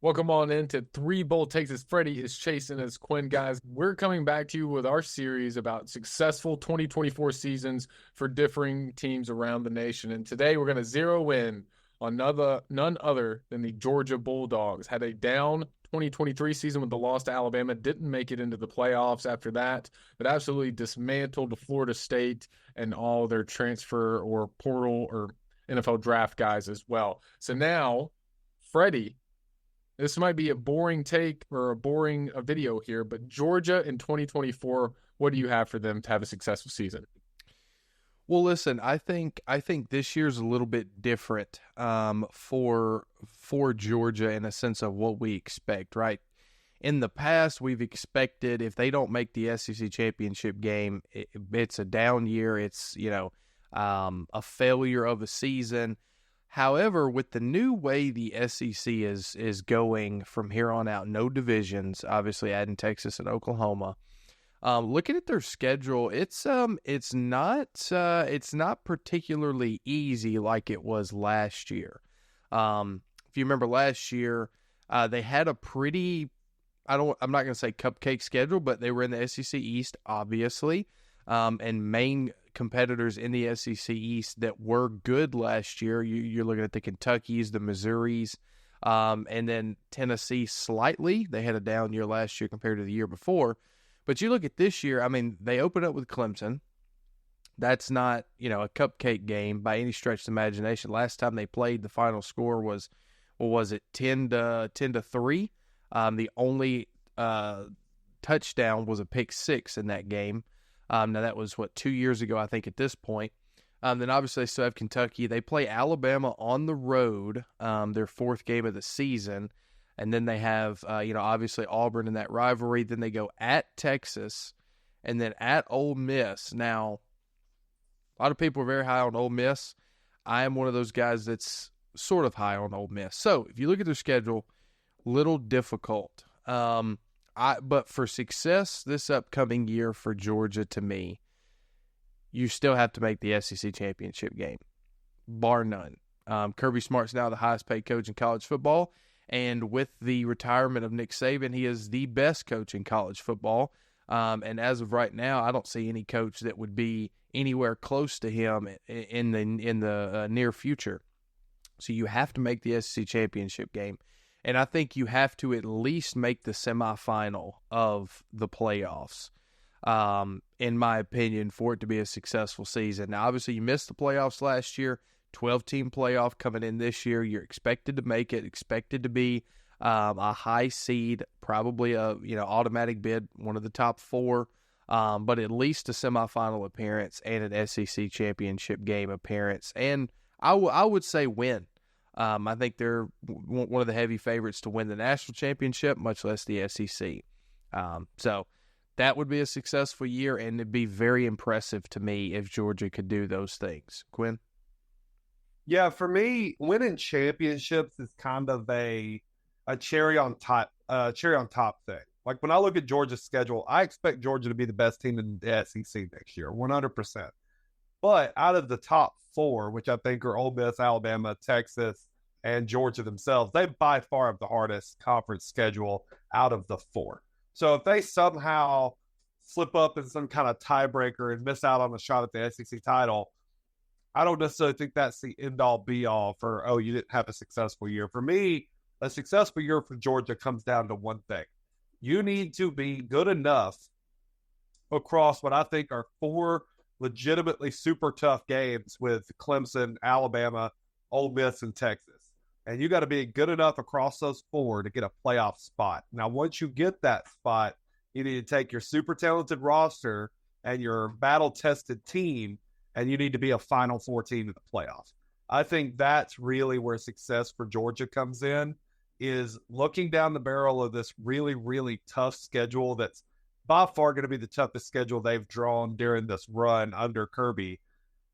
Welcome on into Three Bold Takes as Freddie is chasing as Quinn, guys. We're coming back to you with our series about successful 2024 seasons for differing teams around the nation. And today we're going to zero in on none other than the Georgia Bulldogs. Had a down 2023 season with the loss to Alabama, didn't make it into the playoffs after that, but absolutely dismantled Florida State and all their transfer or portal or NFL draft guys as well. So now, Freddie, this might be a boring take or a boring video here, but Georgia in 2024, what do you have for them to have a successful season? Well, listen, I think this year's a little bit different for Georgia in a sense of what we expect, right? In the past, we've expected if they don't make the SEC championship game, it's a down year. It's a failure of a season. However, with the new way the SEC is going from here on out, no divisions, obviously adding Texas and Oklahoma. Looking at their schedule, it's not particularly easy like it was last year. If you remember last year, they had a pretty I'm not going to say cupcake schedule, but they were in the SEC East, obviously, and main competitors in the SEC East that were good last year. You're looking at the Kentuckys, the Missouris, and then Tennessee slightly. They had a down year last year compared to the year before. But you look at this year, I mean, they open up with Clemson. That's not, a cupcake game by any stretch of the imagination. Last time they played, the final score was, what was it, 10-3? The only touchdown was a pick six in that game. Now, that was, 2 years ago, I think, at this point. Then, obviously, they still have Kentucky. They play Alabama on the road, their fourth game of the season. And then they have, obviously Auburn in that rivalry. Then they go at Texas and then at Ole Miss. Now, a lot of people are very high on Ole Miss. I am one of those guys that's sort of high on Ole Miss. So, if you look at their schedule, little difficult. But for success this upcoming year for Georgia, to me, you still have to make the SEC championship game, bar none. Kirby Smart's now the highest paid coach in college football. And with the retirement of Nick Saban, he is the best coach in college football. And as of right now, I don't see any coach that would be anywhere close to him in the near future. So you have to make the SEC championship game. And I think you have to at least make the semifinal of the playoffs, in my opinion, for it to be a successful season. Now, obviously, you missed the playoffs last year. 12-team playoff coming in this year. You're expected to make it, expected to be a high seed, probably a automatic bid, one of the top four, but at least a semifinal appearance and an SEC championship game appearance. And I would say win. I think they're one of the heavy favorites to win the national championship, much less the SEC. So that would be a successful year, and it'd be very impressive to me if Georgia could do those things. Quinn? Yeah, for me, winning championships is kind of a cherry on top thing. Like when I look at Georgia's schedule, I expect Georgia to be the best team in the SEC next year, 100%. But out of the top four, which I think are Ole Miss, Alabama, Texas, and Georgia themselves, they by far have the hardest conference schedule out of the four. So if they somehow slip up in some kind of tiebreaker and miss out on a shot at the SEC title, I don't necessarily think that's the end-all, be-all for, you didn't have a successful year. For me, a successful year for Georgia comes down to one thing. You need to be good enough across what I think are four legitimately super tough games with Clemson, Alabama, Ole Miss, and Texas. And you got to be good enough across those four to get a playoff spot. Now, once you get that spot, you need to take your super talented roster and your battle-tested team, and you need to be a Final Four team in the playoffs. I think that's really where success for Georgia comes in, is looking down the barrel of this really, really tough schedule that's by far going to be the toughest schedule they've drawn during this run under Kirby,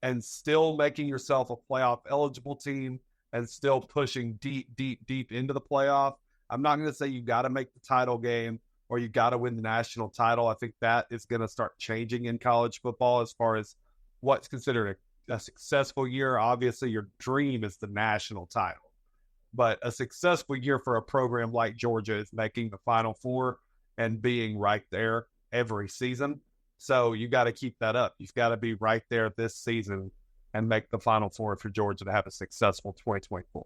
and still making yourself a playoff eligible team and still pushing deep, deep, deep into the playoff. I'm not going to say you got to make the title game or you got to win the national title. I think that is going to start changing in college football as far as what's considered a successful year. Obviously, your dream is the national title. But a successful year for a program like Georgia is making the Final Four and being right there every season. So you got to keep that up. You've got to be right there this season and make the Final Four for Georgia to have a successful 2024.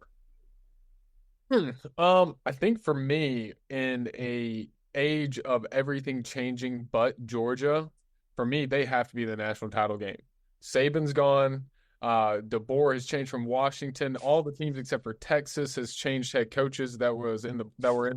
I think for me, in a age of everything changing but Georgia, for me, they have to be the national title game. Saban's gone. DeBoer has changed from Washington. All the teams except for Texas has changed head coaches that were in the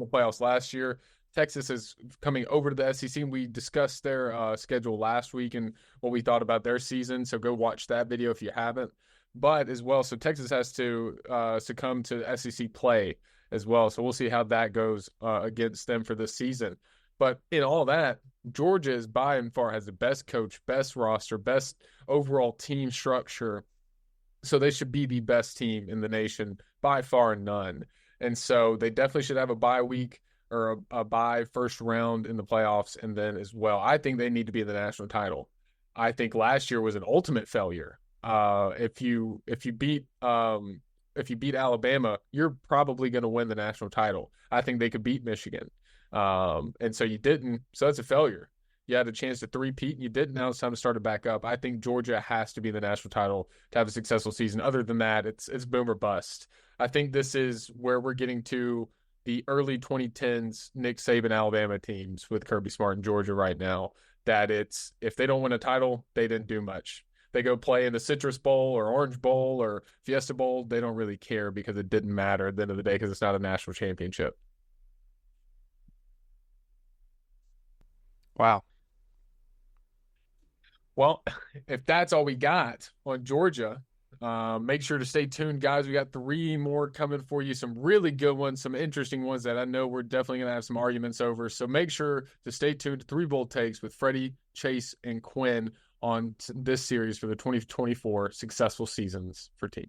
playoffs last year. Texas is coming over to the SEC. We discussed their schedule last week and what we thought about their season. So go watch that video if you haven't. But as well, so Texas has to succumb to SEC play as well. So we'll see how that goes against them for this season. But in all that, Georgia is by and far has the best coach, best roster, best overall team structure. So they should be the best team in the nation by far and none. And so they definitely should have a bye week or a bye first round in the playoffs. And then as well, I think they need to be in the national title. I think last year was an ultimate failure. If you beat Alabama, you're probably going to win the national title. I think they could beat Michigan. And so you didn't. So that's a failure. You had a chance to three-peat and you didn't. Now it's time to start it back up. I think Georgia has to be the national title to have a successful season. Other than that, it's boom or bust. I think this is where we're getting to the early 2010s Nick Saban Alabama teams with Kirby Smart in Georgia right now, that it's if they don't win a title, they didn't do much. They go play in the Citrus Bowl or Orange Bowl or Fiesta Bowl, they don't really care because it didn't matter at the end of the day because it's not a national championship. Wow. Well, if that's all we got on Georgia, make sure to stay tuned, guys. We got 3 more coming for you. Some really good ones, some interesting ones that I know we're definitely going to have some arguments over. So make sure to stay tuned to 3 Bold Takes with Freddie, Chase, and Quinn on this series for the 2024 successful seasons for teams.